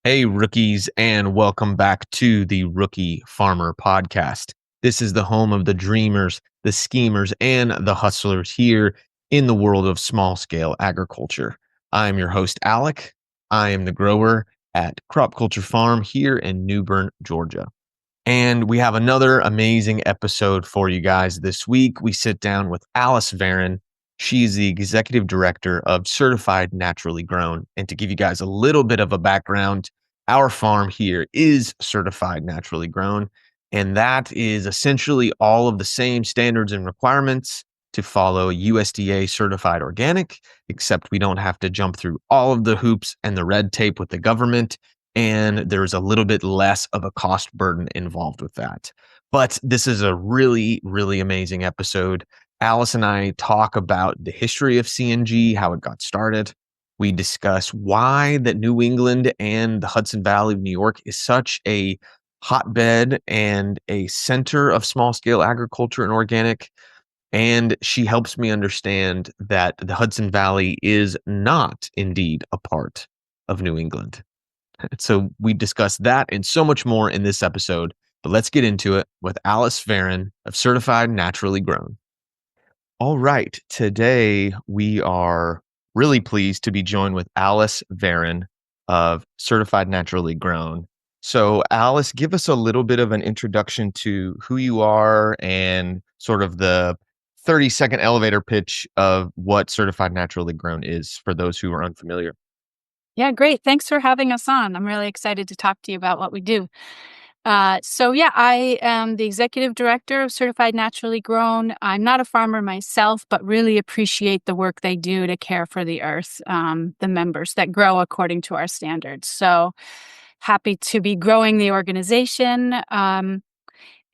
Hey, rookies, and welcome back to the Rookie Farmer Podcast. This is the home of the dreamers, the schemers, and the hustlers here in the world of small scale agriculture. I am your host, Alec. I am the grower at Crop Culture Farm here in New Bern, Georgia. And we have another amazing episode for you guys this week. We sit down with Alice Varon. She's the executive director of Certified Naturally Grown. And to give you guys a little bit of a background, our farm here is certified naturally grown. And that is essentially all of the same standards and requirements to follow USDA certified organic, except we don't have to jump through all of the hoops and the red tape with the government, and there's a little bit less of a cost burden involved with that. But this is a really, really amazing episode. Alice and I talk about the history of CNG, how it got started. We discuss why that New England and the Hudson Valley of New York is such a hotbed and a center of small scale agriculture and organic. And she helps me understand that the Hudson Valley is not indeed a part of New England. So we discuss that and so much more in this episode. But let's get into it with Alice Varon of Certified Naturally Grown. All right. Today we are really pleased to be joined with Alice Varon of Certified Naturally Grown. So, Alice, give us a little bit of an introduction to who you are and sort of the 30-second elevator pitch of what Certified Naturally Grown is for those who are unfamiliar. Yeah, great. Thanks for having us on. I'm really excited to talk to you about what we do. I am the executive director of Certified Naturally Grown. I'm not a farmer myself, but really appreciate the work they do to care for the earth, the members that grow according to our standards. So happy to be growing the organization.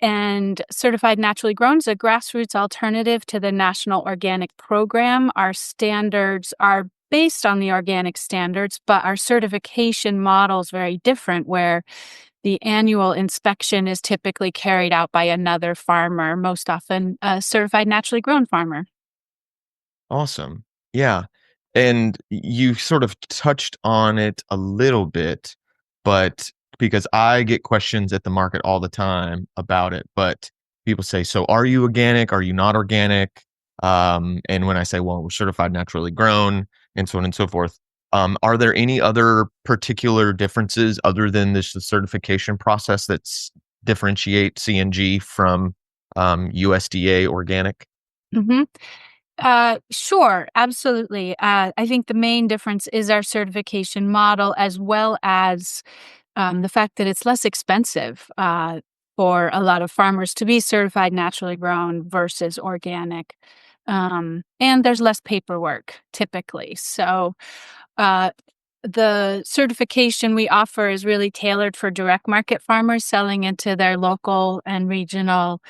And Certified Naturally Grown is a grassroots alternative to the National Organic Program. Our standards are based on the organic standards, but our certification model is very different, where the annual inspection is typically carried out by another farmer, most often a certified naturally grown farmer. Awesome. Yeah. And you sort of touched on it a little bit, but because I get questions at the market all the time about it, but people say, so are you organic? Are you not organic? And when I say, well, we're certified naturally grown and so on and so forth, are there any other particular differences other than this certification process that's differentiate CNG from USDA organic? Mm-hmm. Sure, absolutely. I think the main difference is our certification model, as well as the fact that it's less expensive for a lot of farmers to be certified naturally grown versus organic. And there's less paperwork typically. So the certification we offer is really tailored for direct market farmers selling into their local and regional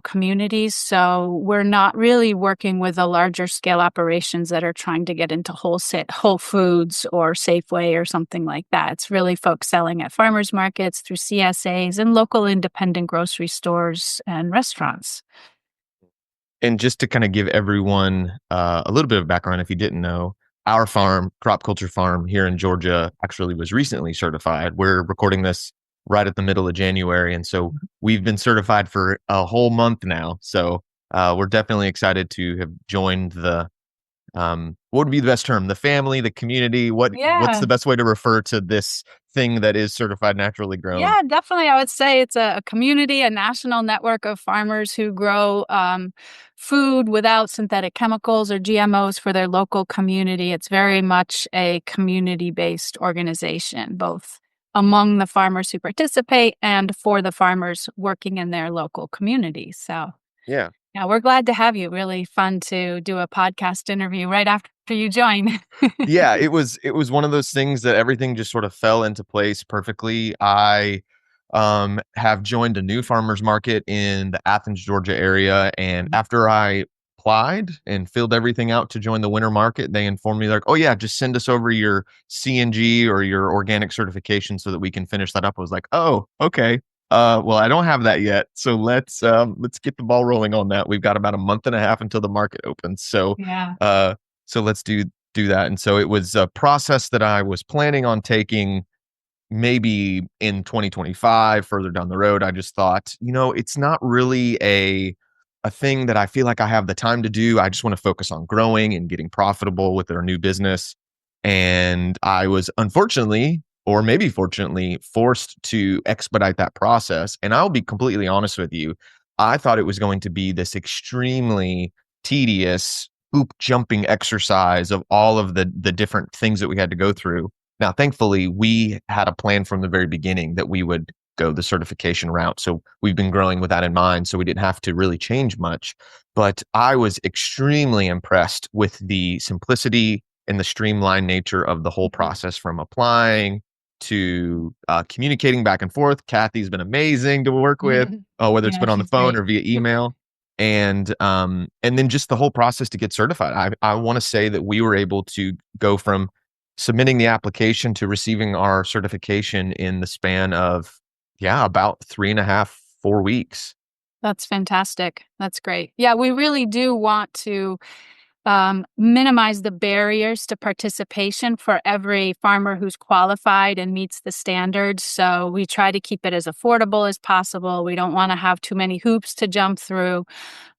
communities. So we're not really working with the larger scale operations that are trying to get into Whole Foods or Safeway or something like that. It's really folks selling at farmers markets through CSAs and local independent grocery stores and restaurants. And just to kind of give everyone a little bit of background, if you didn't know, our farm, Crop Culture Farm here in Georgia, actually was recently certified. We're recording this right at the middle of January. And so we've been certified for a whole month now. So we're definitely excited to have joined the, what would be the best term? The family, the community. What's Yeah. the best way to refer to this thing that is certified naturally grown? Yeah, definitely. I would say it's a community, a national network of farmers who grow food without synthetic chemicals or GMOs for their local community. It's very much a community-based organization, both among the farmers who participate and for the farmers working in their local community. So, Yeah. yeah, we're glad to have you. Really fun to do a podcast interview right after you join. Yeah, it was one of those things that everything just sort of fell into place perfectly. I have joined a new farmers market in the Athens, Georgia area, and after I applied and filled everything out to join the winter market, they informed me like, "Oh yeah, just send us over your CNG or your organic certification so that we can finish that up." I was like, "Oh, okay. Well, I don't have that yet, so let's get the ball rolling on that. We've got about a month and a half until the market opens. So, Yeah. uh, so let's do that. And so it was a process that I was planning on taking maybe in 2025 further down the road. I just thought, it's not really a thing that I feel like I have the time to do. I just want to focus on growing and getting profitable with our new business. And I was unfortunately, or maybe fortunately, forced to expedite that process. And I'll be completely honest with you, I thought it was going to be this extremely tedious hoop jumping exercise of all of the different things that we had to go through. Now, thankfully, we had a plan from the very beginning that we would go the certification route. So we've been growing with that in mind. So we didn't have to really change much. But I was extremely impressed with the simplicity and the streamlined nature of the whole process, from applying to communicating back and forth. Kathy's been amazing to work with, whether it's Yeah, been on the she's phone great. or via email. And then just the whole process to get certified. I want to say that we were able to go from submitting the application to receiving our certification in the span of, about 3.5, 4 weeks. That's fantastic. That's great. Yeah, we really do want to minimize the barriers to participation for every farmer who's qualified and meets the standards. So we try to keep it as affordable as possible. We don't want to have too many hoops to jump through,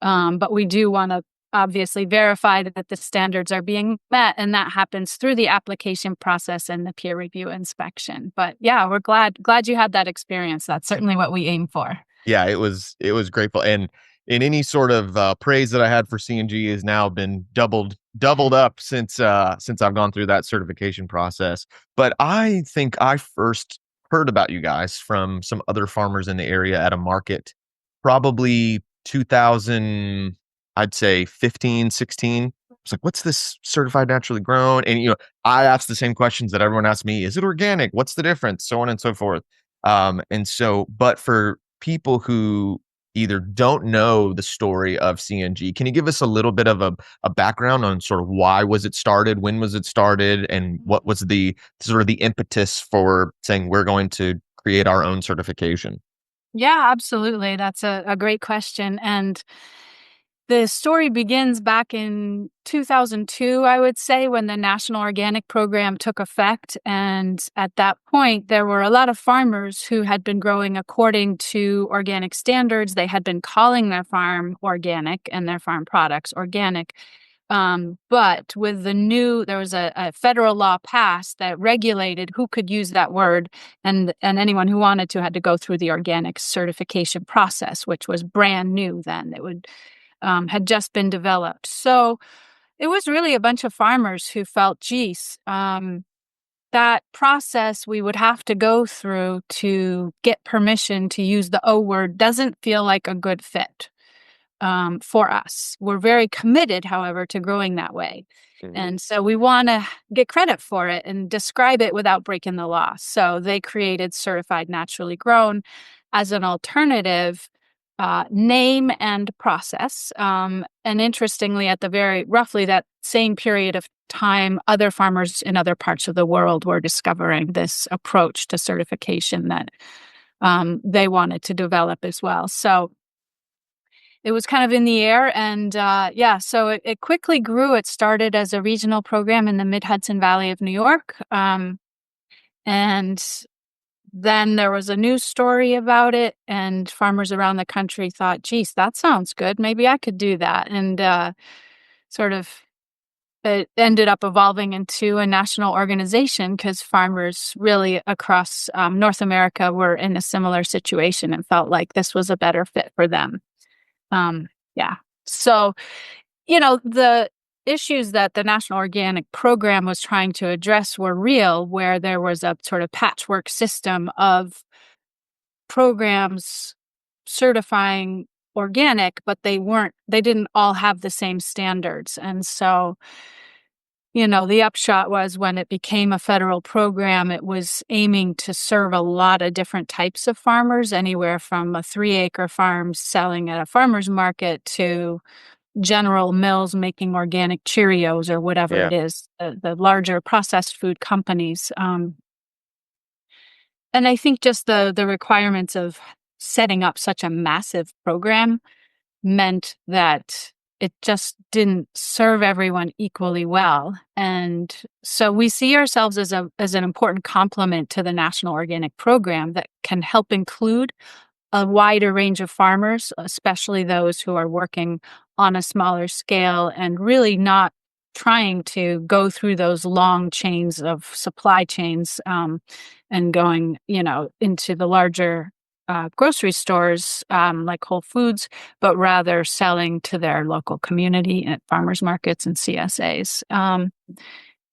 but we do want to obviously verify that the standards are being met, and that happens through the application process and the peer review inspection. But yeah, we're glad you had that experience. That's certainly what we aim for. Yeah, it was grateful. And in any sort of praise that I had for CNG has now been doubled up since I've gone through that certification process. But I think I first heard about you guys from some other farmers in the area at a market, probably 2000, I'd say 15, 16. It's like, what's this certified naturally grown? And I asked the same questions that everyone asked me: is it organic? What's the difference? So on and so forth. But for people who either don't know the story of CNG, can you give us a little bit of a background on sort of why was it started, when was it started, and what was the sort of the impetus for saying we're going to create our own certification? Yeah, absolutely. That's a great question. And the story begins back in 2002, I would say, when the National Organic Program took effect. And at that point, there were a lot of farmers who had been growing according to organic standards. They had been calling their farm organic and their farm products organic. But with there was a federal law passed that regulated who could use that word, and anyone who wanted to had to go through the organic certification process, which was brand new then. It would had just been developed. So it was really a bunch of farmers who felt, geez, that process we would have to go through to get permission to use the O word doesn't feel like a good fit for us. We're very committed, however, to growing that way. And so we want to get credit for it and describe it without breaking the law. So they created certified naturally grown as an alternative name and process. And interestingly, at the very roughly that same period of time, other farmers in other parts of the world were discovering this approach to certification that they wanted to develop as well. So it was kind of in the air. And so it quickly grew. It started as a regional program in the Mid-Hudson Valley of New York. And then there was a news story about it, and farmers around the country thought, geez, that sounds good. Maybe I could do that. And sort of it ended up evolving into a national organization because farmers really across North America were in a similar situation and felt like this was a better fit for them. Um, yeah. So, the issues that the National Organic Program was trying to address were real, where there was a sort of patchwork system of programs certifying organic, but they didn't all have the same standards. And so, the upshot was when it became a federal program, it was aiming to serve a lot of different types of farmers, anywhere from a 3-acre farm selling at a farmer's market to General Mills making organic Cheerios or whatever Yeah. it is, the larger processed food companies. And I think just the requirements of setting up such a massive program meant that it just didn't serve everyone equally well. And so we see ourselves as an important complement to the National Organic Program that can help include a wider range of farmers, especially those who are working on a smaller scale and really not trying to go through those long chains of supply chains, and going, into the larger grocery stores, like Whole Foods, but rather selling to their local community at farmers markets and CSAs.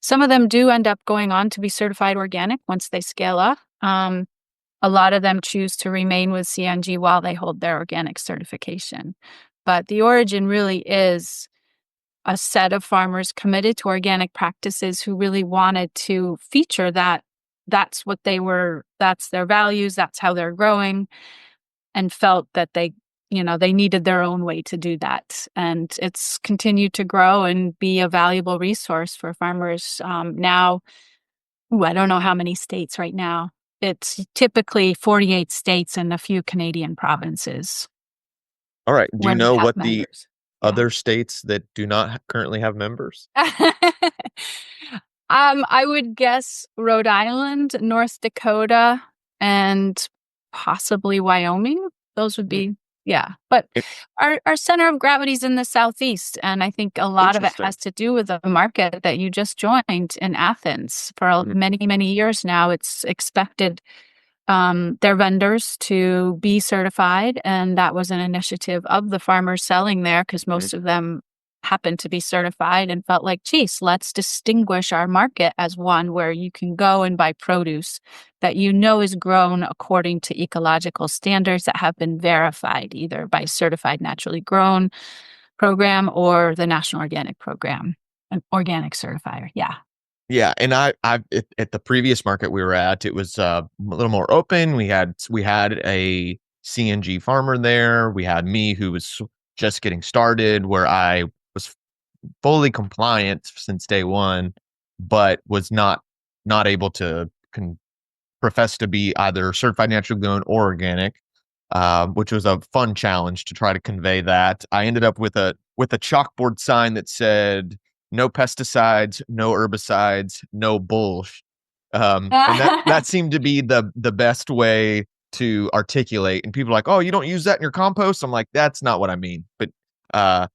Some of them do end up going on to be certified organic once they scale up. A lot of them choose to remain with CNG while they hold their organic certification. But the origin really is a set of farmers committed to organic practices who really wanted to feature that. That's their values, that's how they're growing, and felt that they needed their own way to do that. And it's continued to grow and be a valuable resource for farmers. Now, I don't know how many states right now. It's typically 48 states and a few Canadian provinces All right. Do you where they know have what the members. Yeah. other states that do not currently have members? I would guess Rhode Island, North Dakota, and possibly Wyoming. Those would Mm. be, yeah. But It- our center of gravity is in the Southeast, and I think a lot of it Interesting. has to do with the market that you just joined in Athens. For Mhm. many, many years now, it's expected their vendors to be certified, and that was an initiative of the farmers selling there because Mhm. most of them happened to be certified and felt like, geez, let's distinguish our market as one where you can go and buy produce that is grown according to ecological standards that have been verified either by Certified Naturally Grown program or the National Organic Program, an organic certifier. Yeah. Yeah, and at the previous market we were at, it was a little more open. We had a CNG farmer there. We had me who was just getting started, where I was fully compliant since day one, but was not able to profess to be either certified naturally grown or organic, which was a fun challenge to try to convey that. I ended up with a chalkboard sign that said "No pesticides, no herbicides, no bullsh," and that seemed to be the best way to articulate. And people are like, "Oh, you don't use that in your compost?" I'm like, "That's not what I mean." Uh,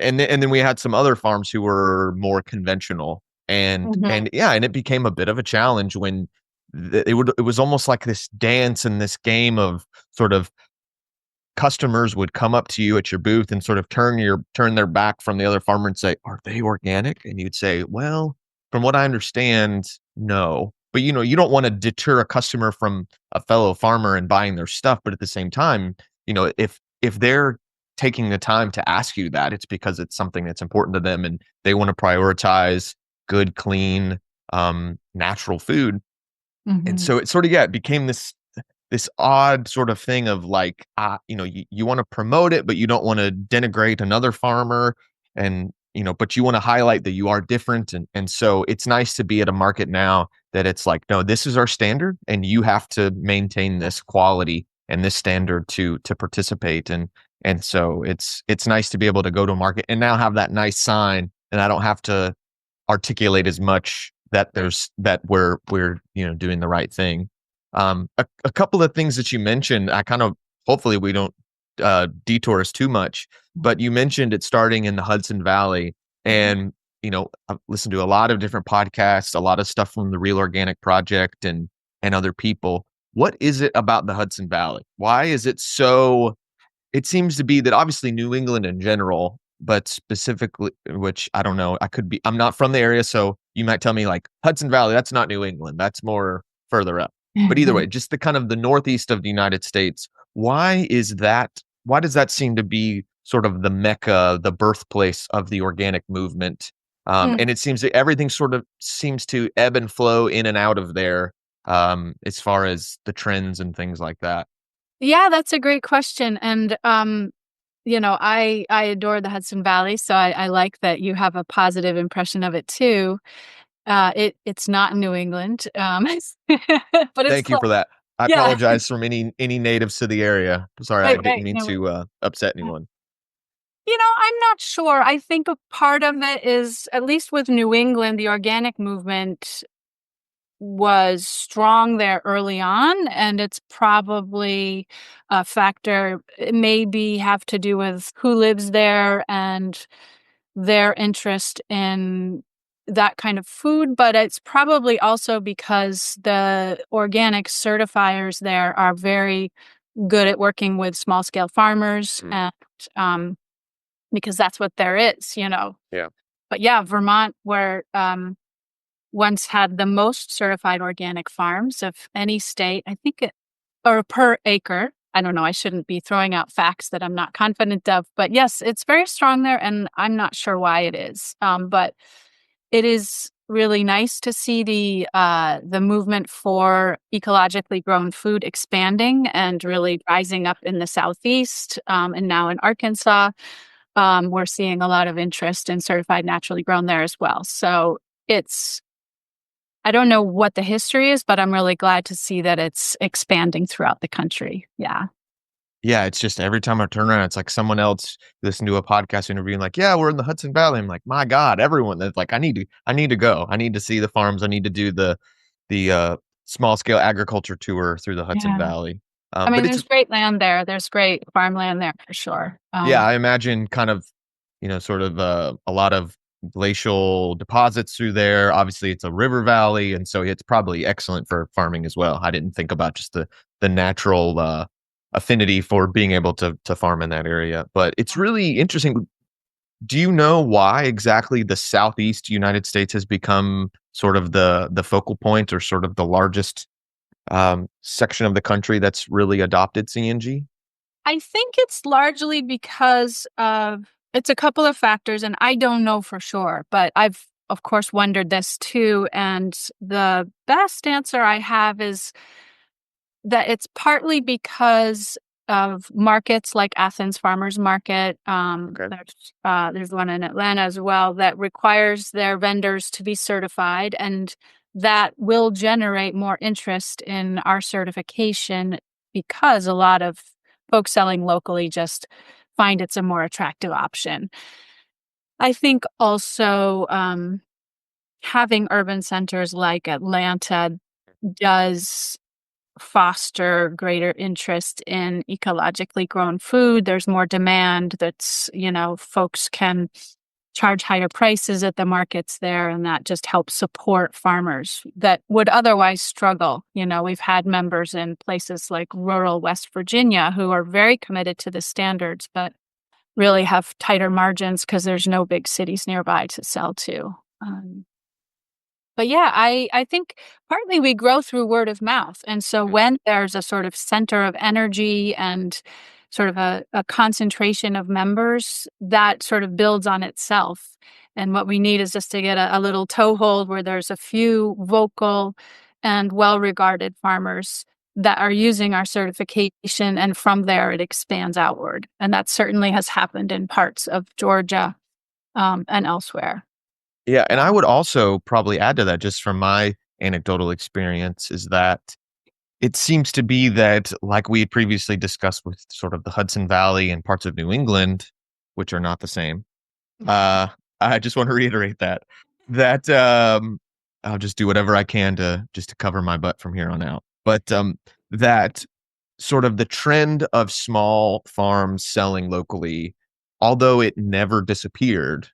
and then we had some other farms who were more conventional, and Mhm. and yeah, and it became a bit of a challenge when it was almost like this dance and this game of sort of customers would come up to you at your booth and sort of turn their back from the other farmer and say, "Are they organic?" And you'd say, "Well, from what I understand, no." But you don't want to deter a customer from a fellow farmer and buying their stuff, but at the same time, if they're taking the time to ask you that, it's because it's something that's important to them and they want to prioritize good, clean, natural food. And Mhm. so it sort of, yeah, it became this odd sort of thing of like, you want to promote it, but you don't want to denigrate another farmer, and but you want to highlight that you are different, and so it's nice to be at a market now that it's like, no, this is our standard, and you have to maintain this quality and this standard to participate, and so it's nice to be able to go to a market and now have that nice sign, and I don't have to articulate as much that we're doing the right thing. A couple of things that you mentioned, I kind of hopefully we don't detour us too much, but you mentioned it starting in the Hudson Valley, and I've listened to a lot of different podcasts, a lot of stuff from the Real Organic Project and other people. What is it about the Hudson Valley? Why is it so? It seems to be that obviously New England in general, but specifically, which I don't know, I'm not from the area, so you might tell me like Hudson Valley, that's not New England, that's more further up. But either way, just the kind of the northeast of the United States, why does that seem to be sort of the mecca, the birthplace of the organic movement? And it seems that everything sort of seems to ebb and flow in and out of there, as far as the trends and things like that. Yeah, that's a great question. And I adore the Hudson Valley, so I like that you have a positive impression of it too. It's not in New England, but it's Thank you close. for that. I Yeah. apologize from any natives to the area. Sorry, I Right, didn't right. mean No, to upset anyone. I'm not sure. I think a part of it is, at least with New England, the organic movement was strong there early on, and it's probably a factor. It maybe have to do with who lives there and their interest in that kind of food, but it's probably also because the organic certifiers there are very good at working with small scale farmers, Mm. and because that's what there is. Yeah. But yeah, Vermont, where once had the most certified organic farms of any state, I think or per acre. I don't know. I shouldn't be throwing out facts that I'm not confident of, but yes, it's very strong there, and I'm not sure why it is. But it is really nice to see the movement for ecologically grown food expanding and really rising up in the Southeast, and now in Arkansas. We're seeing a lot of interest in certified naturally grown there as well. So it's I don't know what the history is, but I'm really glad to see that it's expanding throughout the country. Yeah. Yeah, it's just every time I turn around, it's like someone else listen to a podcast interview and like, "Yeah, we're in the Hudson Valley." I'm like, "My God, everyone that's like, I need to go. I need to see the farms. I need to do the small scale agriculture tour through the Hudson Yeah. Valley." I mean, But it's there's great land there. There's great farmland there for sure. yeah, I imagine kind of, sort of a lot of glacial deposits through there. Obviously, it's a river valley, and so it's probably excellent for farming as well. I didn't think about just the natural affinity for being able to farm in that area, but it's really interesting. Do you know why exactly the Southeast United States has become sort of the focal point or sort of the largest section of the country that's really adopted CNG? I think it's largely because of it's a couple of factors, and I don't know for sure, but I've of course wondered this too. And the best answer I have is that it's partly because of markets like Athens Farmers Market. Okay. There's one in Atlanta as well that requires their vendors to be certified, and that will generate more interest in our certification because a lot of folks selling locally just find it's a more attractive option. I think also having urban centers like Atlanta does foster greater interest in ecologically grown food. There's more demand folks can charge higher prices at the markets there, and that just helps support farmers that would otherwise struggle. We've had members in places like rural West Virginia who are very committed to the standards, but really have tighter margins because there's no big cities nearby to sell to. But yeah, I think partly we grow through word of mouth. And so when there's a sort of center of energy and sort of a concentration of members, that sort of builds on itself. And what we need is just to get a little toehold where there's a few vocal and well-regarded farmers that are using our certification. And from there, it expands outward. And that certainly has happened in parts of Georgia, and elsewhere. Yeah, and I Yeah. would also probably add to that just from my anecdotal experience is that it seems to be that, like we had previously discussed with sort of the Hudson Valley and parts of New England, which are not the same. Uh, I just want to reiterate that I'll just do whatever I can to cover my butt from here on out. But that sort of the trend of small farms selling locally, although it never disappeared,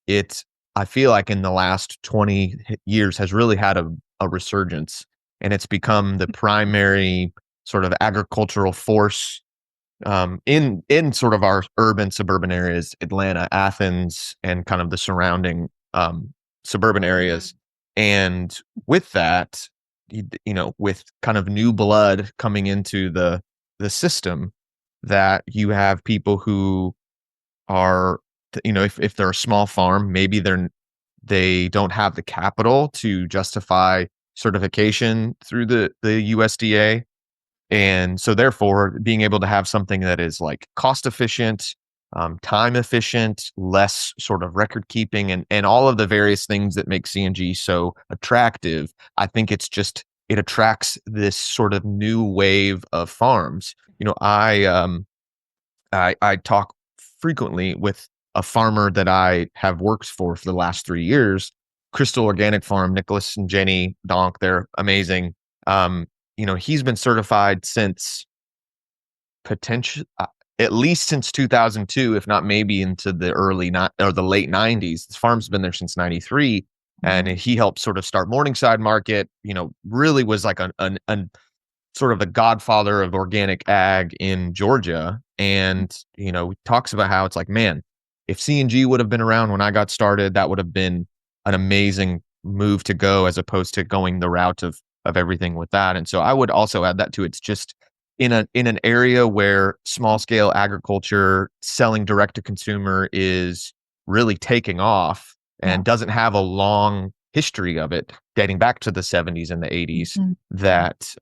it I feel like in the last 20 years has really had a resurgence, and it's become the primary sort of agricultural force in sort of our urban suburban areas, Atlanta, Athens, and kind of the surrounding suburban areas. And with that, with kind of new blood coming into the system, that you have people who are, if they're a small farm, maybe they don't have the capital to justify certification through the USDA, and so therefore, being able to have something that is like cost efficient, time efficient, less sort of record keeping, and all of the various things that make CNG so attractive, I think it attracts this sort of new wave of farms. I talk frequently with a farmer that I have worked for the last 3 years, Crystal Organic Farm. Nicholas and Jenny Donk, they're amazing. Um, he's been certified since potential at least since 2002, if not maybe into the the late 90s. This farm's been there since 93, and he helped sort of start Morningside Market. Really was like an sort of the godfather of organic ag in Georgia. And, talks about how it's like, man, if CNG would have been around when I got started, that would have been an amazing move to go, as opposed to going the route of everything with that. And so I would also add that to it's just in an area where small scale agriculture selling direct to consumer is really taking off and doesn't have a long history of it dating back to the 70s and the 80s, that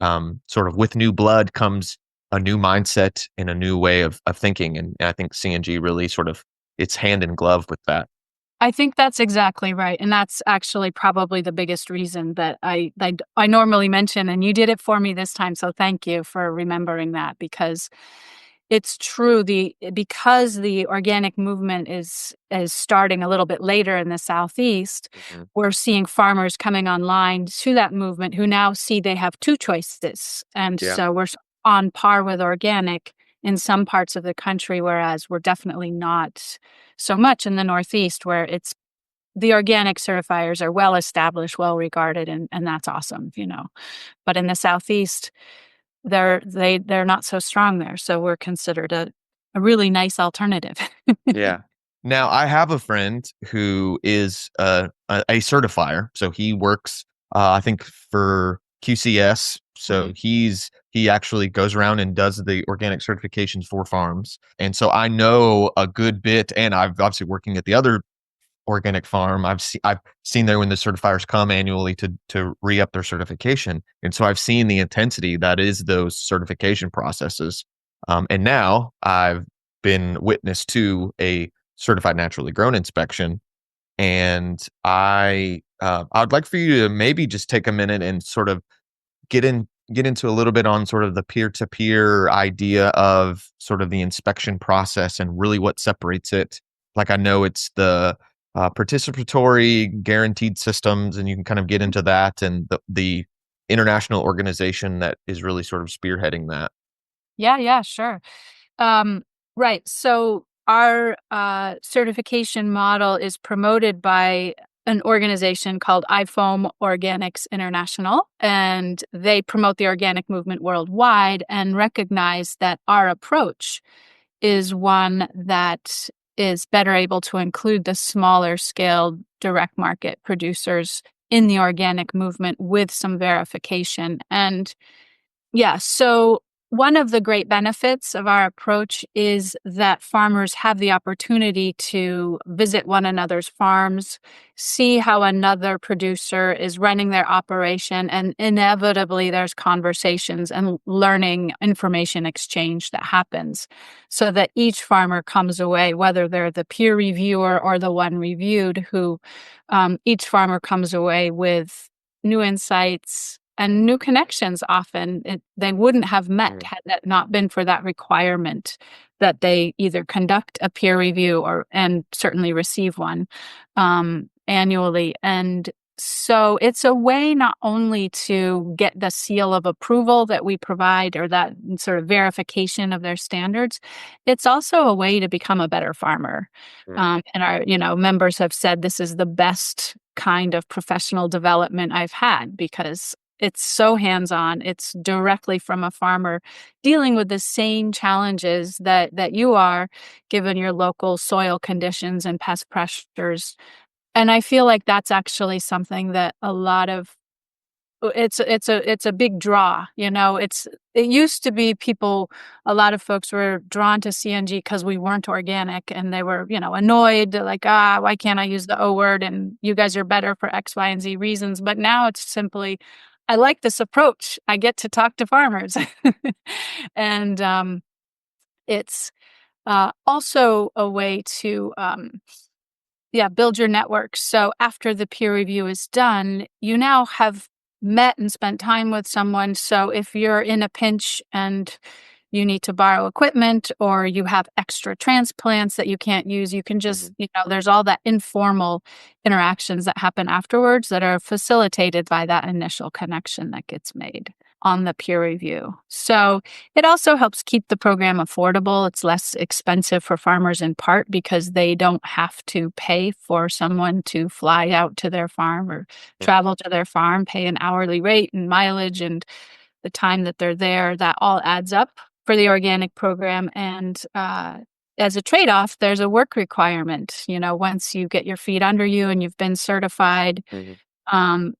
sort of with new blood comes a new mindset and a new way of thinking. And I think CNG really sort of, it's hand in glove with that. I think that's exactly right. And that's actually probably the biggest reason that I normally mention, and you did it for me this time. So thank you for remembering that, because it's true. Because the organic movement is starting a little bit later in the Southeast, we're seeing farmers coming online to that movement who now see they have two choices. And so we're on par with organic in some parts of the country, whereas we're definitely not so much in the Northeast, where it's the organic certifiers are well established, well regarded, and that's awesome, But in the Southeast, they're not so strong there, so we're considered a really nice alternative. Yeah. Now, I have a friend who is a certifier. So he works, I think, for QCS. So he actually goes around and does the organic certifications for farms. And so I know a good bit, and I've obviously working at the other organic farm. I've seen there when the certifiers come annually to re-up their certification. And so I've seen the intensity that is those certification processes. And now I've been witness to a certified naturally grown inspection. And I'd like for you to maybe just take a minute and sort of get into a little bit on sort of the peer-to-peer idea of sort of the inspection process and really what separates it. Like, I know it's the participatory guaranteed systems, and you can kind of get into that, and the international organization that is really sort of spearheading that. Yeah, sure. Right. So our certification model is promoted by an organization called IFOAM Organics International, and they promote the organic movement worldwide and recognize that our approach is one that is better able to include the smaller scale direct market producers in the organic movement with some verification. And so one of the great benefits of our approach is that farmers have the opportunity to visit one another's farms, see how another producer is running their operation, and inevitably there's conversations and learning information exchange that happens, so that each farmer comes away, whether they're the peer reviewer or the one reviewed, each farmer comes away with new insights and new connections. Often they wouldn't have met had that not been for that requirement that they either conduct a peer review and certainly receive one annually. And so it's a way not only to get the seal of approval that we provide, or that sort of verification of their standards, it's also a way to become a better farmer. And our members have said this is the best kind of professional development I've had, because it's so hands-on. It's directly from a farmer dealing with the same challenges that you are, given your local soil conditions and pest pressures. And I feel like that's actually something that it's a big draw. It used to be a lot of folks were drawn to CNG because we weren't organic, and they were, annoyed, like, why can't I use the O word, and you guys are better for X, Y, and Z reasons. But now it's simply, I like this approach. I get to talk to farmers. And it's also a way to build your network. So after the peer review is done, you now have met and spent time with someone. So if you're in a pinch and you need to borrow equipment or you have extra transplants that you can't use, you can just, there's all that informal interactions that happen afterwards that are facilitated by that initial connection that gets made on the peer review. So it also helps keep the program affordable. It's less expensive for farmers in part because they don't have to pay for someone to fly out to their farm or travel to their farm, pay an hourly rate and mileage and the time that they're there. That all adds up for the organic program. And as a trade-off, there's a work requirement. Once you get your feet under you and you've been certified,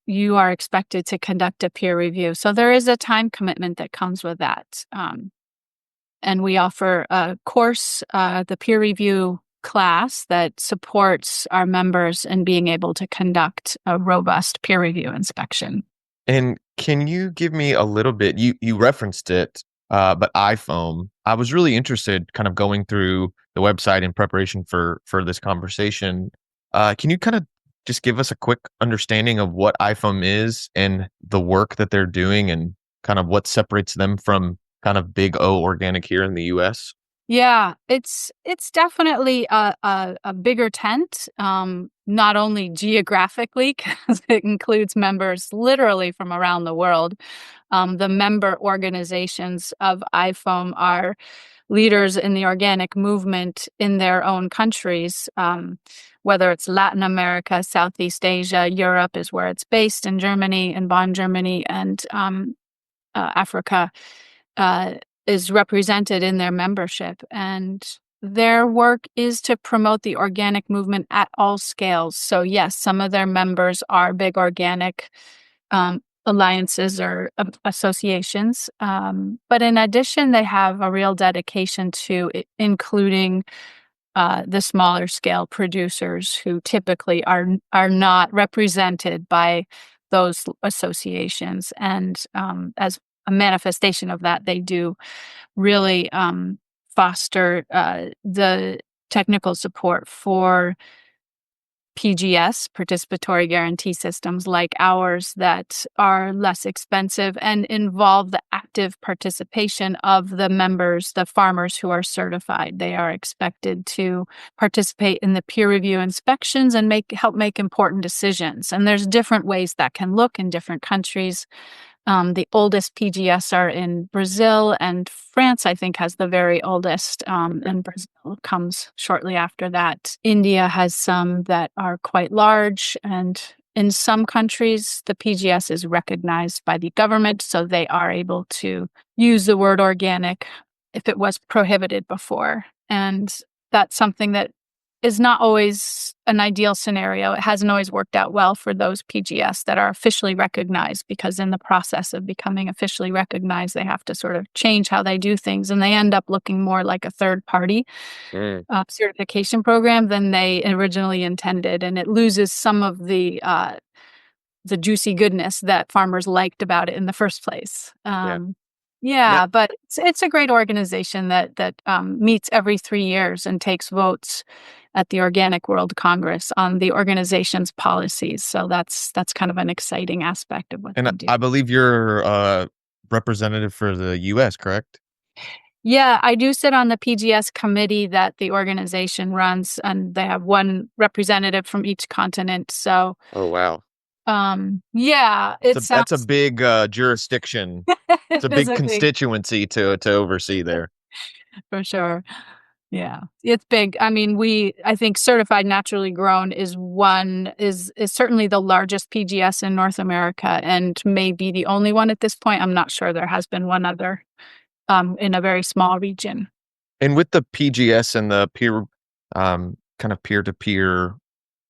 you are expected to conduct a peer review. So there is a time commitment that comes with that. And we offer a course, the peer review class, that supports our members in being able to conduct a robust peer review inspection. And can you give me a little bit, you referenced it, but IFOAM, I was really interested kind of going through the website in preparation for this conversation. Can you kind of just give us a quick understanding of what IFOAM is and the work that they're doing and kind of what separates them from kind of big O organic here in the US? Yeah, it's definitely a bigger tent, not only geographically, because it includes members literally from around the world. The member organizations of IFOAM are leaders in the organic movement in their own countries, whether it's Latin America, Southeast Asia, Europe is where it's based, in Germany, in Bonn, Germany, and Africa. Is represented in their membership, and their work is to promote the organic movement at all scales. So yes, some of their members are big organic alliances or associations, but in addition, they have a real dedication to including the smaller scale producers who typically are not represented by those associations. And as a manifestation of that, they do really foster the technical support for PGS, participatory guarantee systems like ours, that are less expensive and involve the active participation of the members, the farmers who are certified. They are expected to participate in the peer review inspections and help make important decisions. And there's different ways that can look in different countries. The oldest PGS are in Brazil, and France, I think, has the very oldest, and Brazil comes shortly after that. India has some that are quite large, and in some countries, the PGS is recognized by the government, so they are able to use the word organic if it was prohibited before. And that's something that is not always an ideal scenario. It hasn't always worked out well for those PGS that are officially recognized, because in the process of becoming officially recognized, they have to sort of change how they do things, and they end up looking more like a third-party certification program than they originally intended, and it loses some of the juicy goodness that farmers liked about it in the first place. Yeah. But it's a great organization that meets every 3 years and takes votes at the Organic World Congress on the organization's policies. So that's kind of an exciting aspect of what they do. I believe you're representative for the US, correct? Yeah, I do sit on the PGS committee that the organization runs, and they have one representative from each continent. So, Oh, wow. yeah, That's a big jurisdiction. It's a big constituency to oversee there. For sure. Yeah, it's big. I mean, I think certified naturally grown is certainly the largest PGS in North America, and maybe the only one at this point. I'm not sure. There has been one other in a very small region. And with the PGS and the kind of peer-to-peer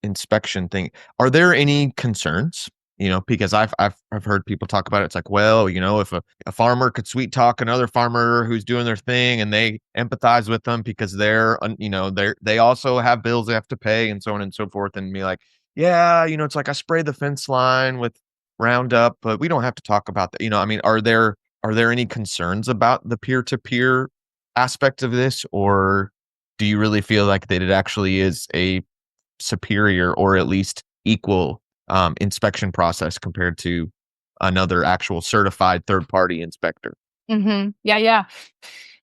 inspection thing, are there any concerns? Because I've heard people talk about it. It's like, well, if a farmer could sweet talk another farmer who's doing their thing, and they empathize with them because they also have bills they have to pay and so on and so forth, and be like, yeah, it's like I spray the fence line with Roundup, but we don't have to talk about that. I mean, are there any concerns about the peer-to-peer aspect of this, or do you really feel like that it actually is a superior or at least equal inspection process compared to another actual certified third-party inspector? Mm-hmm. Yeah.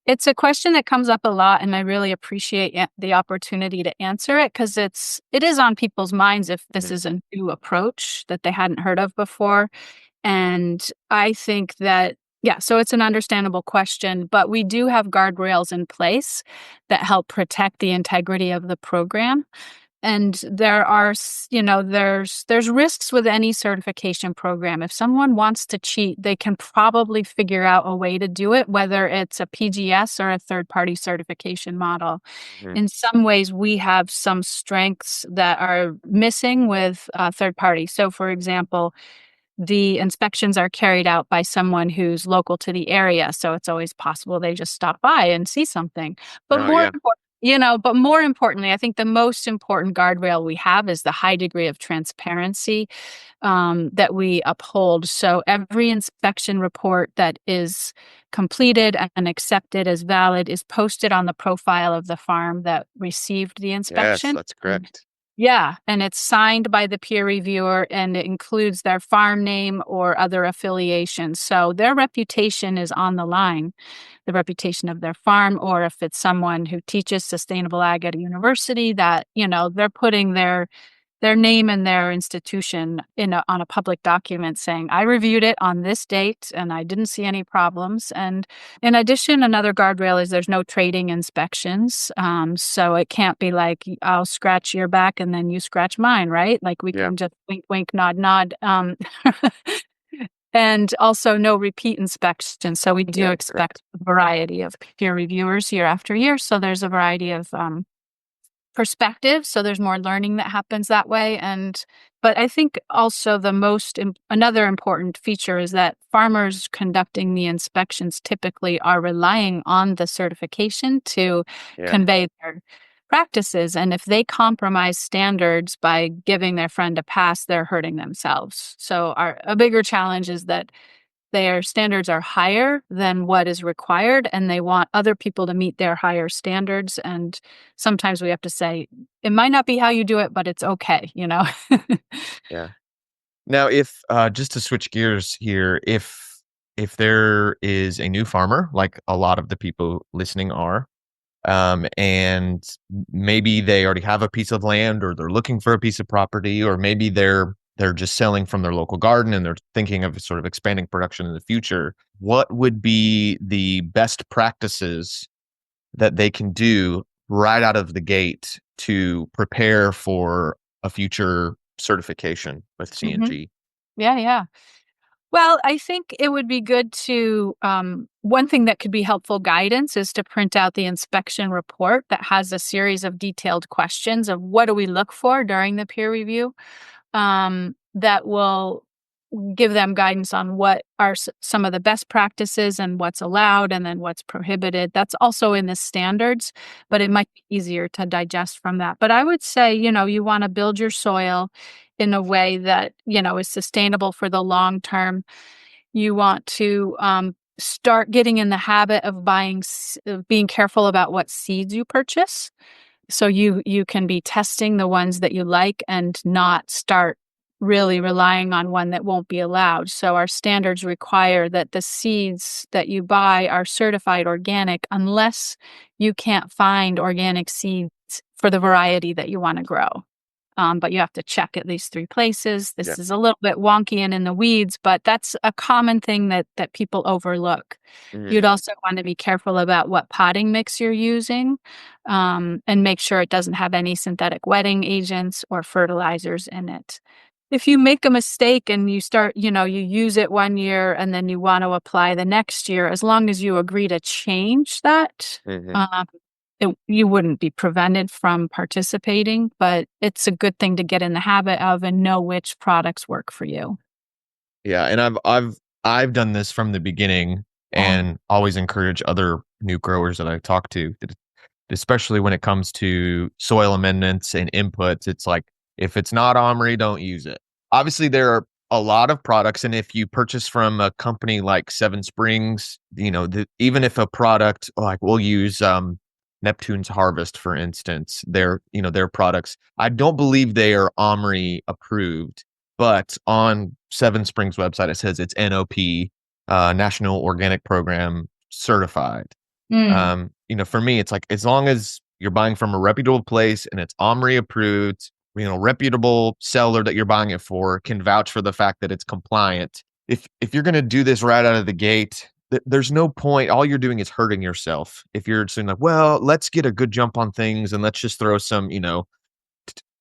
It's a question that comes up a lot, and I really appreciate the opportunity to answer it because it is on people's minds if this Mhm. is a new approach that they hadn't heard of before. And I think that, yeah, so it's an understandable question, but we do have guardrails in place that help protect the integrity of the program. And there are, there's risks with any certification program. If someone wants to cheat, they can probably figure out a way to do it, whether it's a PGS or a third-party certification model. Mhm. In some ways, we have some strengths that are missing with third party. So, for example, the inspections are carried out by someone who's local to the area, so it's always possible they just stop by and see something. But Oh, yeah. but more importantly, I think the most important guardrail we have is the high degree of transparency that we uphold. So every inspection report that is completed and accepted as valid is posted on the profile of the farm that received the Yes, inspection. that's correct. Yeah, and it's signed by the peer reviewer and it includes their farm name or other affiliations. So their reputation is on the line, the reputation of their farm, or if it's someone who teaches sustainable ag at a university that, they're putting their name and their institution on a public document saying, I reviewed it on this date and I didn't see any problems. And in addition, another guardrail is there's no trading inspections. So it can't be like, I'll scratch your back and then you scratch mine, right? Like we Yeah. can just wink, wink, nod, nod. And also no repeat inspections. So we do Yeah, expect correct. a variety of peer reviewers year after year. So there's a variety of perspective, so there's more learning that happens that way. And but I think also another important feature is that farmers conducting the inspections typically are relying on the certification to Yeah. convey their practices, and if they compromise standards by giving their friend a pass, they're hurting themselves. So a bigger challenge is that their standards are higher than what is required, and they want other people to meet their higher standards, and sometimes we have to say, "It might not be how you do it, but it's okay," you know? Yeah. Now, if just to switch gears here, if there is a new farmer, like a lot of the people listening are, and maybe they already have a piece of land, or they're looking for a piece of property, or maybe they're just selling from their local garden and they're thinking of sort of expanding production in the future, what would be the best practices that they can do right out of the gate to prepare for a future certification with Mhm. CNG? Yeah, yeah. Well, I think it would be good to one thing that could be helpful guidance is to print out the inspection report that has a series of detailed questions of what do we look for during the peer review. That will give them guidance on what are some of the best practices and what's allowed and then what's prohibited. That's also in the standards, but it might be easier to digest from that. But I would say, you want to build your soil in a way that, is sustainable for the long term. You want to start getting in the habit of of being careful about what seeds you purchase, so you can be testing the ones that you like and not start really relying on one that won't be allowed. So our standards require that the seeds that you buy are certified organic unless you can't find organic seeds for the variety that you want to grow. But you have to check at least 3 places. Yeah. This is a little bit wonky and in the weeds, but that's a common thing that people overlook. Mhm. You'd also want to be careful about what potting mix you're using, and make sure it doesn't have any synthetic wetting agents or fertilizers in it. If you make a mistake and you use it one year and then you want to apply the next year, as long as you agree to change that, Mhm. um, you wouldn't be prevented from participating, but it's a good thing to get in the habit of and know which products work for you. Yeah, and I've done this from the beginning Yeah. and always encourage other new growers that I talk to, especially when it comes to soil amendments and inputs. It's like, if it's not Omri, don't use it. Obviously, there are a lot of products, and if you purchase from a company like Seven Springs, even if a product like we'll use Neptune's Harvest, for instance, their products, I don't believe they are Omri approved, but on Seven Springs website, it says it's NOP, National Organic Program certified. Mm. For me, it's like as long as you're buying from a reputable place and it's OMRI approved, reputable seller that you're buying it for can vouch for the fact that it's compliant. If you're going to do this right out of the gate, there's no point. All you're doing is hurting yourself. If you're saying like, well, let's get a good jump on things and let's just throw some,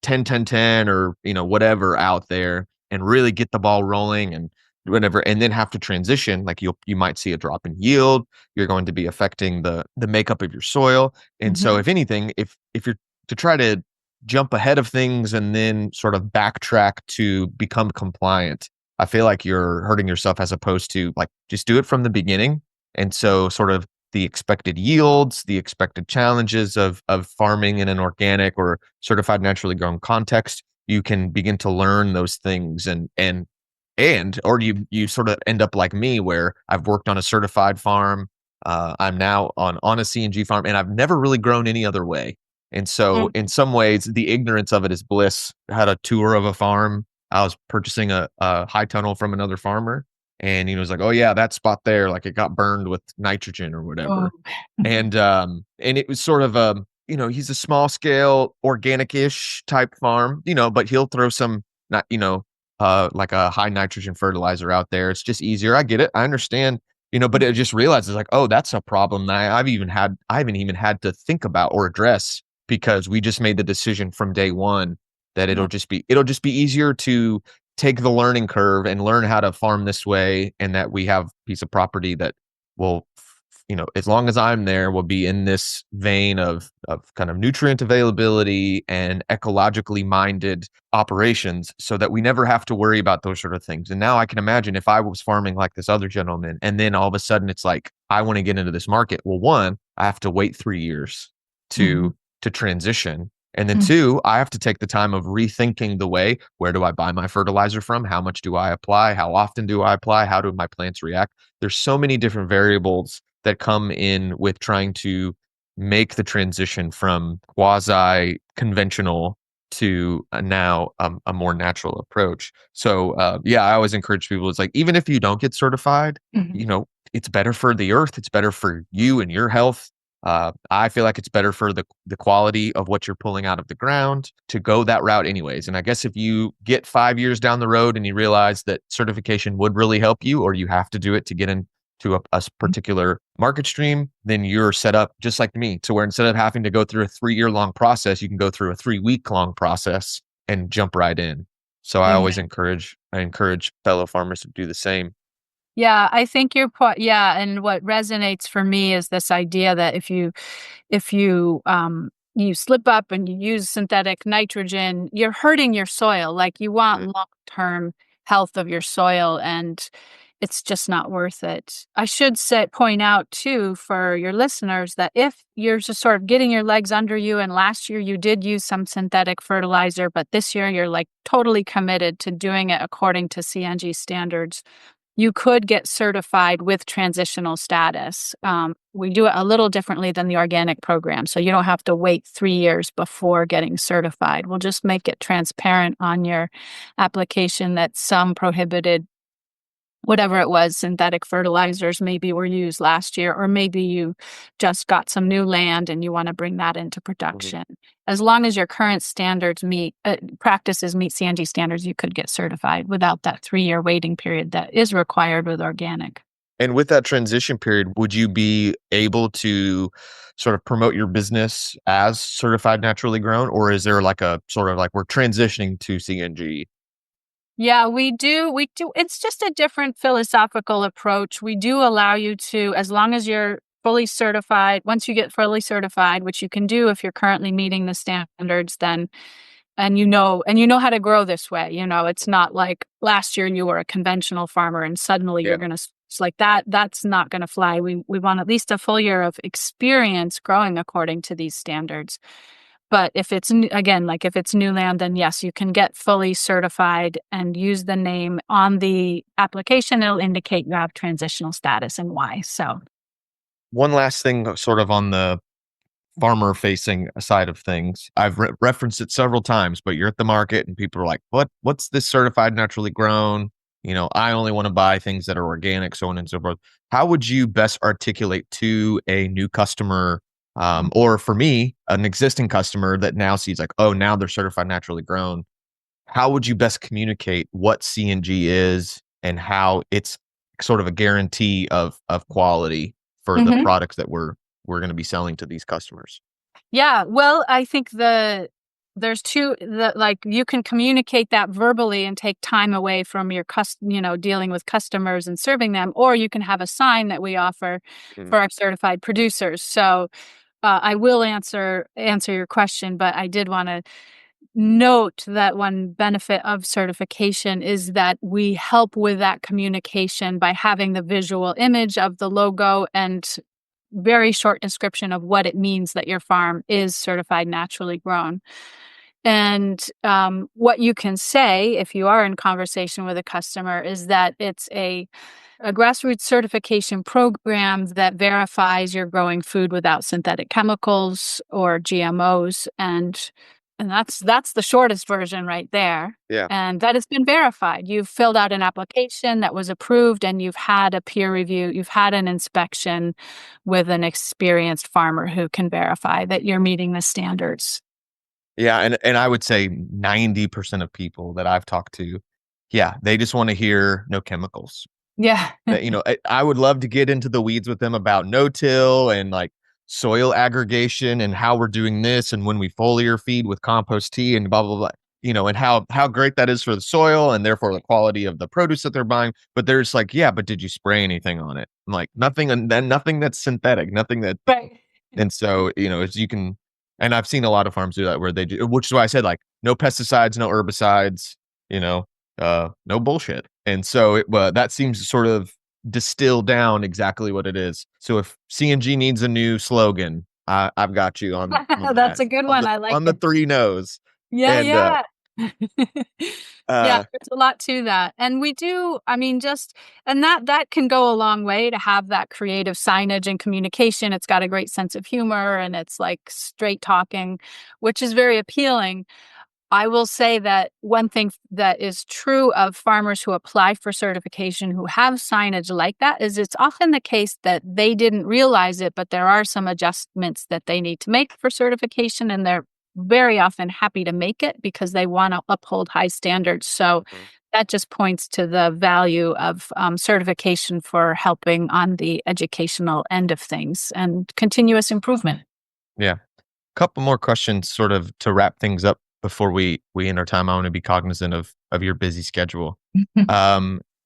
10 10 10 or whatever out there and really get the ball rolling and whatever, and then have to transition, like you might see a drop in yield. You're going to be affecting the makeup of your soil. And so Mhm. if anything, if you're to try to jump ahead of things and then sort of backtrack to become compliant, I feel like you're hurting yourself, as opposed to like just do it from the beginning. And so sort of the expected yields, the expected challenges of farming in an organic or certified naturally grown context, you can begin to learn those things, and or you sort of end up like me, where I've worked on a certified farm. I'm now on a CNG farm, and I've never really grown any other way. And so, Mm. in some ways, the ignorance of it is bliss. I had a tour of a farm. I was purchasing a high tunnel from another farmer, and he was like, "Oh yeah, that spot there, like it got burned with nitrogen or Oh. whatever." And it was sort of he's a small scale organic-ish type farm, but he'll throw some not like a high nitrogen fertilizer out there. It's just easier. I get it. I understand. But it just realizes like, oh, that's a problem that I haven't even had to think about or address, because we just made the decision from day one that Yeah. it'll just be easier to take the learning curve and learn how to farm this way, and that we have a piece of property that will, as long as I'm there, will be in this vein of kind of nutrient availability and ecologically minded operations, so that we never have to worry about those sort of things. And now I can imagine if I was farming like this other gentleman, and then all of a sudden it's like, I want to get into this market. Well, one, I have to wait 3 years Mhm. to transition. And then Mm. two, I have to take the time of rethinking the way, where do I buy my fertilizer from? How much do I apply? How often do I apply? How do my plants react? There's so many different variables that come in with trying to make the transition from quasi conventional to now a more natural approach. So yeah, I always encourage people. It's like, even if you don't get certified, Mhm. it's better for the earth. It's better for you and your health. I feel like it's better for the quality of what you're pulling out of the ground to go that route anyways. And I guess if you get 5 years down the road and you realize that certification would really help you, or you have to do it to get into a particular market stream, then you're set up just like me, to where instead of having to go through a 3 year long process, you can go through a 3 week long process and jump right in. So Yeah. I encourage fellow farmers to do the same. Yeah, I think your point. Yeah, and what resonates for me is this idea that if you you slip up and you use synthetic nitrogen, you're hurting your soil. Like, you want Mhm. long-term health of your soil, and it's just not worth it. I should point out too, for your listeners, that if you're just sort of getting your legs under you, and last year you did use some synthetic fertilizer, but this year you're like totally committed to doing it according to CNG standards, you could get certified with transitional status. We do it a little differently than the organic program, so you don't have to wait 3 years before getting certified. We'll just make it transparent on your application that some prohibited, whatever it was, synthetic fertilizers maybe were used last year, or maybe you just got some new land and you want to bring that into Mhm. production. As long as your current standards practices meet CNG standards, you could get certified without that 3 year waiting period that is required with organic. And with that transition period, would you be able to sort of promote your business as certified naturally grown, or is there like a sort of like, we're transitioning to CNG? Yeah, we do. We do. It's just a different philosophical approach. We do allow you to, as long as you're fully certified, once you get fully certified, which you can do if you're currently meeting the standards, then and you know how to grow this way. It's not like last year you were a conventional farmer and suddenly you're Yeah. going to like that. That's not going to fly. We want at least a full year of experience growing according to these standards. But if it's again, like if it's new land, then yes, you can get fully certified and use the name on the application. It'll indicate you have transitional status and why. So, One last thing, sort of on the farmer facing side of things. I've referenced it several times, but you're at the market and people are like, what's this certified naturally grown? I only want to buy things that are organic, so on and so forth. How would you best articulate to a new customer, or for me, an existing customer that now sees like, oh, now they're certified naturally grown? How would you best communicate what CNG is and how it's sort of a guarantee of quality for the Mhm. products that we're going to be selling to these customers? Yeah, well, I think there's like you can communicate that verbally and take time away from your dealing with customers and serving them, or you can have a sign that we offer Mm. for our certified producers. So I will answer your question, but I did want to note that one benefit of certification is that we help with that communication by having the visual image of the logo and very short description of what it means that your farm is certified naturally grown. And what you can say if you are in conversation with a customer is that it's a grassroots certification program that verifies you're growing food without synthetic chemicals or GMOs, and that's the shortest version right there. Yeah. And that has been verified. You've filled out an application that was approved, and you've had a peer review, you've had an inspection with an experienced farmer who can verify that you're meeting the standards. Yeah, and I would say 90% of people that I've talked to, yeah, they just want to hear no chemicals. Yeah. That, I would love to get into the weeds with them about no-till and like soil aggregation and how we're doing this and when we foliar feed with compost tea and blah blah blah. And how great that is for the soil and therefore the quality of the produce that they're buying. But there's like, yeah, but did you spray anything on it? I'm like, nothing, and then nothing that's synthetic, nothing that. Right. And so, as you can, and I've seen a lot of farms do that where they do, which is why I said like no pesticides, no herbicides, no bullshit. And so that seems to sort of distill down exactly what it is. So if CNG needs a new slogan, I've got you on That's that, a good one. I like on the it. three no's. Yeah, And yeah. Yeah, uh, there's a lot to that. And we do, I mean, and that can go a long way to have that creative signage and communication. It's got a great sense of humor and it's like straight talking, which is very appealing. I will say that one thing that is true of farmers who apply for certification who have signage like that is it's often the case that they didn't realize it, but there are some adjustments that they need to make for certification, and they're very often happy to make it because they want to uphold high standards. So Mhm. that just points to the value of certification for helping on the educational end of things and continuous improvement. Yeah. Couple more questions sort of to wrap things up before we end our time. I want to be cognizant of your busy schedule.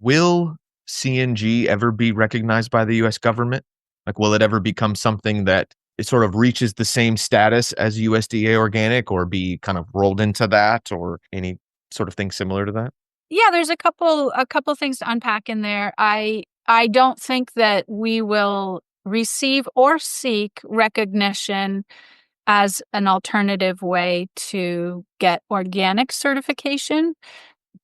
Will CNG ever be recognized by the US government? Like, will it ever become something that it sort of reaches the same status as USDA organic or be kind of rolled into that or any sort of thing similar to that? Yeah, there's a couple things to unpack in there. I don't think that we will receive or seek recognition as an alternative way to get organic certification,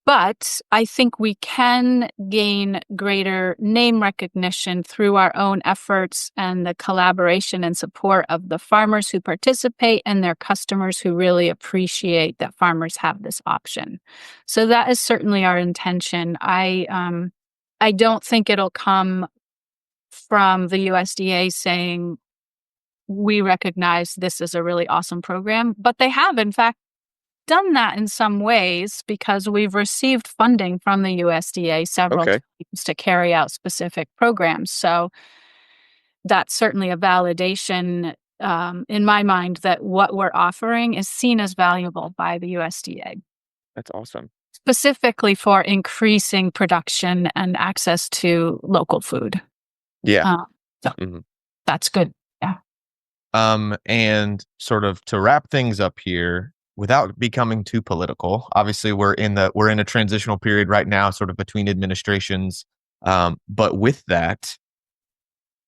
but I think we can gain greater name recognition through our own efforts and the collaboration and support of the farmers who participate and their customers who really appreciate that farmers have this option. So that is certainly our intention. I don't think it'll come from the USDA saying we recognize this is a really awesome program, but they have in fact done that in some ways because we've received funding from the USDA several Okay. times to carry out specific programs. So that's certainly a validation in my mind that what we're offering is seen as valuable by the USDA, That's awesome. specifically for increasing production and access to local food. Yeah. Uh, so Mhm. that's good. Yeah. And sort of to wrap things up here, without becoming too political, obviously we're in a transitional period right now, sort of between administrations. But with that,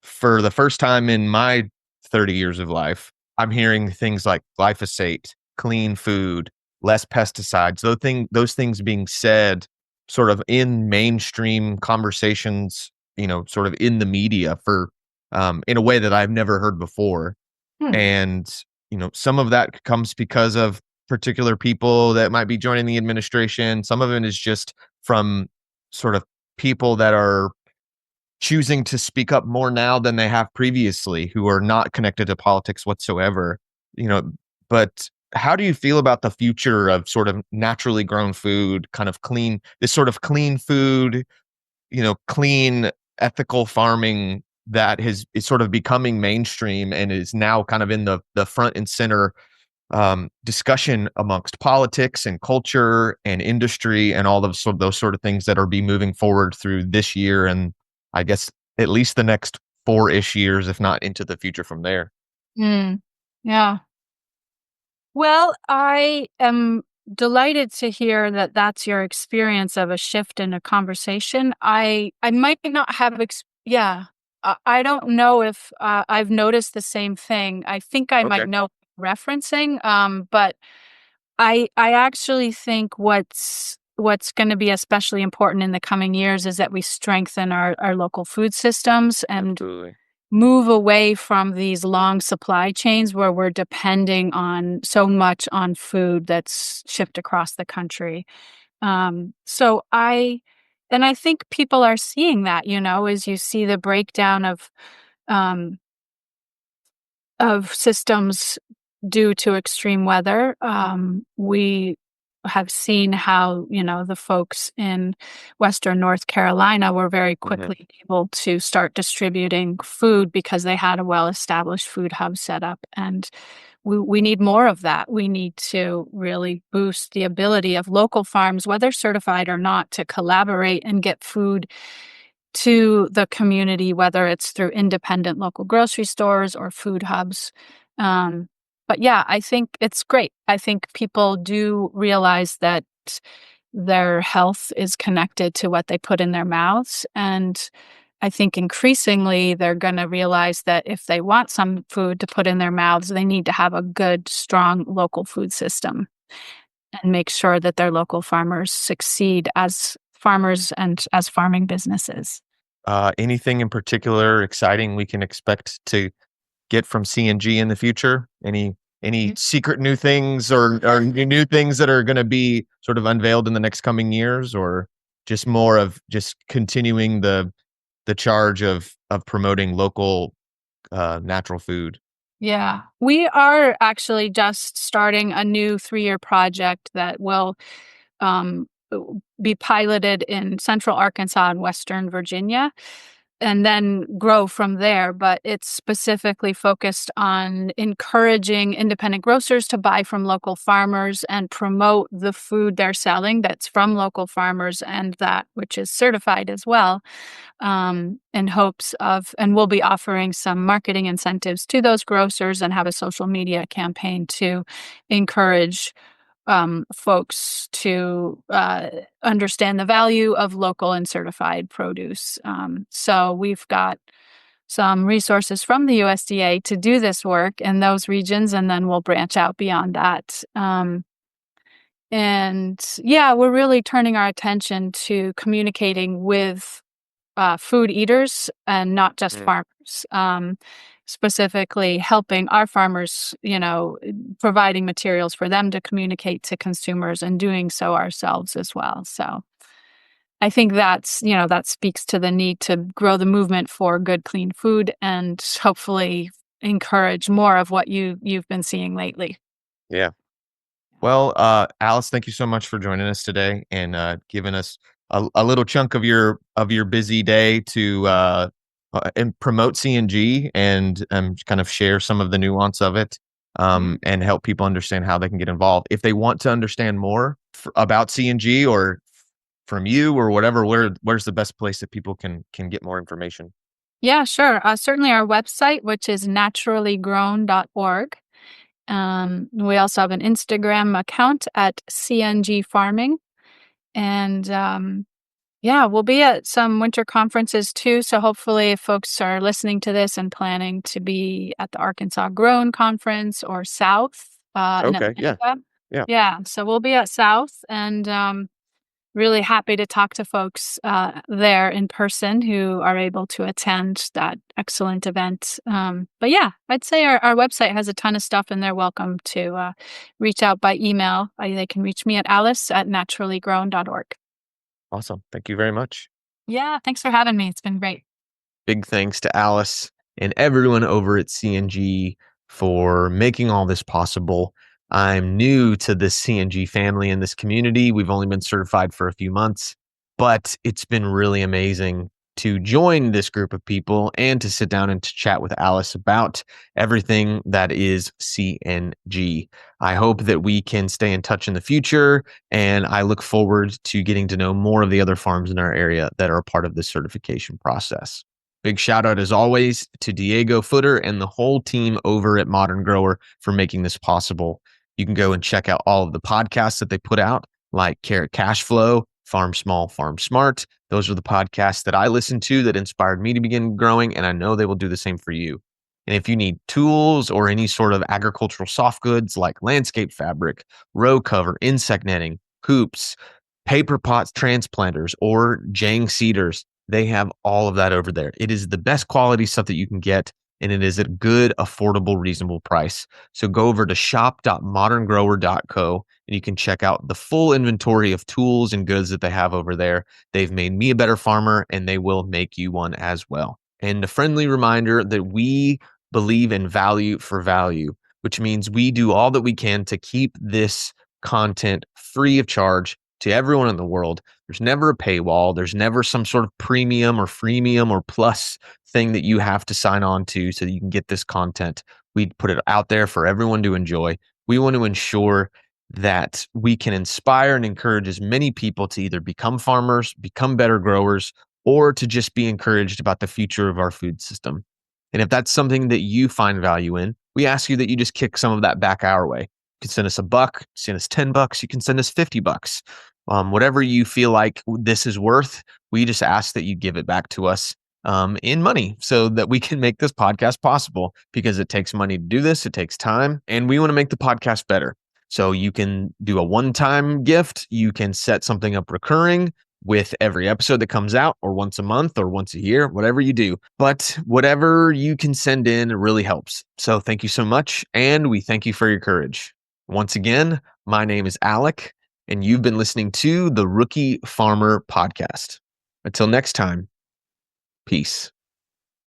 for the first time in my 30 years of life, I'm hearing things like glyphosate, clean food, less pesticides, those things being said sort of in mainstream conversations, sort of in the media for in a way that I've never heard before. Hmm. And, some of that comes because of particular people that might be joining the administration. Some of it is just from sort of people that are choosing to speak up more now than they have previously, who are not connected to politics whatsoever. You know, but how do you feel about the future of sort of naturally grown food, kind of clean, this sort of clean food, clean ethical farming that is sort of becoming mainstream and is now kind of in the front and center discussion amongst politics and culture and industry and all of those sort of things that are be moving forward through this year and I guess at least the next 4-ish years, if not into the future from there. Mm. Yeah. Well, I am delighted to hear that that's your experience of a shift in a conversation. I might not have yeah. I don't know if I've noticed the same thing. I think I might Okay. know referencing, but I actually think what's going to be especially important in the coming years is that we strengthen our local food systems and Absolutely. move away from these long supply chains where we're depending on so much on food that's shipped across the country. So and I think people are seeing that, as you see the breakdown um, of systems due to extreme weather. We have seen how, the folks in Western North Carolina were very Hmm. quickly able to start distributing food because they had a well established food hub set up. And we need more of that. We need to really boost the ability of local farms, whether certified or not, to collaborate and get food to the community, whether it's through independent local grocery stores or food hubs. Um, but yeah, I think it's great. I think people do realize that their health is connected to what they put in their mouths. And I think increasingly they're going to realize that if they want some food to put in their mouths, they need to have a good, strong local food system and make sure that their local farmers succeed as farmers and as farming businesses. Anything in particular exciting we can expect to get from CNG in the future? Any secret new things or new things that are going to be sort of unveiled in the next coming years, or just more of just continuing the charge of promoting local natural food? Yeah, we are actually just starting a new 3-year project that will um, be piloted in central Arkansas and western Virginia and then grow from there. But it's specifically focused on encouraging independent grocers to buy from local farmers and promote the food they're selling that's from local farmers and that which is certified as well, in hopes of, and we'll be offering some marketing incentives to those grocers and have a social media campaign to encourage folks to understand the value of local and certified produce. So we've got some resources from the USDA to do this work in those regions, and then we'll branch out beyond that. And yeah, we're really turning our attention to communicating with food eaters and not just Mm. farmers. Specifically helping our farmers, providing materials for them to communicate to consumers and doing so ourselves as well. So I think that speaks to the need to grow the movement for good, clean food and hopefully encourage more of what you've been seeing lately. Yeah. Well, Alice, thank you so much for joining us today and giving us a little chunk of your busy day to and promote CNG and kind of share some of the nuance of it Yeah. and help people understand how they can get involved. If they want to understand more about CNG or from you or whatever, where's the best place that people can get more information? Yeah, sure. Certainly our website, which is naturallygrown.org. We also have an Instagram account at CNG Farming. And yeah, we'll be at some winter conferences too. So hopefully, if folks are listening to this and planning to be at the Arkansas Grown Conference or South in Okay. Yeah. Atlanta, Yeah. yeah, so we'll be at South and really happy to talk to folks there in person who are able to attend that excellent event. But yeah, I'd say our website has a ton of stuff and they're welcome to reach out by email. They can reach me at alice@naturallygrown.org. Awesome. Thank you very much. Yeah, thanks for having me. It's been great. Big thanks to Alice and everyone over at CNG for making all this possible. I'm new to this CNG family and this community. We've only been certified for a few months, but it's been really amazing to join this group of people and to sit down and to chat with Alice about everything that is CNG. I hope that we can stay in touch in the future, and I look forward to getting to know more of the other farms in our area that are a part of this certification process. Big shout out, as always, to Diego Footer and the whole team over at Modern Grower for making this possible. You can go and check out all of the podcasts that they put out, like Carrot Cash Flow, Farm Small, Farm Smart. Those are the podcasts that I listened to that inspired me to begin growing, and I know they will do the same for you. And if you need tools or any sort of agricultural soft goods like landscape fabric, row cover, insect netting, hoops, paper pots, transplanters, or Jang seeders, they have all of that over there. It is the best quality stuff that you can get, and it is at a good, affordable, reasonable price. So go over to shop.moderngrower.co and you can check out the full inventory of tools and goods that they have over there. They've made me a better farmer, and they will make you one as well. And a friendly reminder that we believe in value for value, which means we do all that we can to keep this content free of charge to everyone in the world. There's never a paywall. There's never some sort of premium or freemium or plus thing that you have to sign on to so that you can get this content. We put it out there for everyone to enjoy. We want to ensure that we can inspire and encourage as many people to either become farmers, become better growers, or to just be encouraged about the future of our food system. And if that's something that you find value in, we ask you that you just kick some of that back our way. You can send us $1, send us $10, you can send us $50. Whatever you feel like this is worth, we just ask that you give it back to us in money so that we can make this podcast possible, because it takes money to do this. It takes time, and we want to make the podcast better. So you can do a one-time gift. You can set something up recurring with every episode that comes out, or once a month or once a year, whatever you do. But whatever you can send in really helps. So thank you so much. And we thank you for your courage. Once again, my name is Alec, and you've been listening to the Rookie Farmer Podcast. Until next time, peace.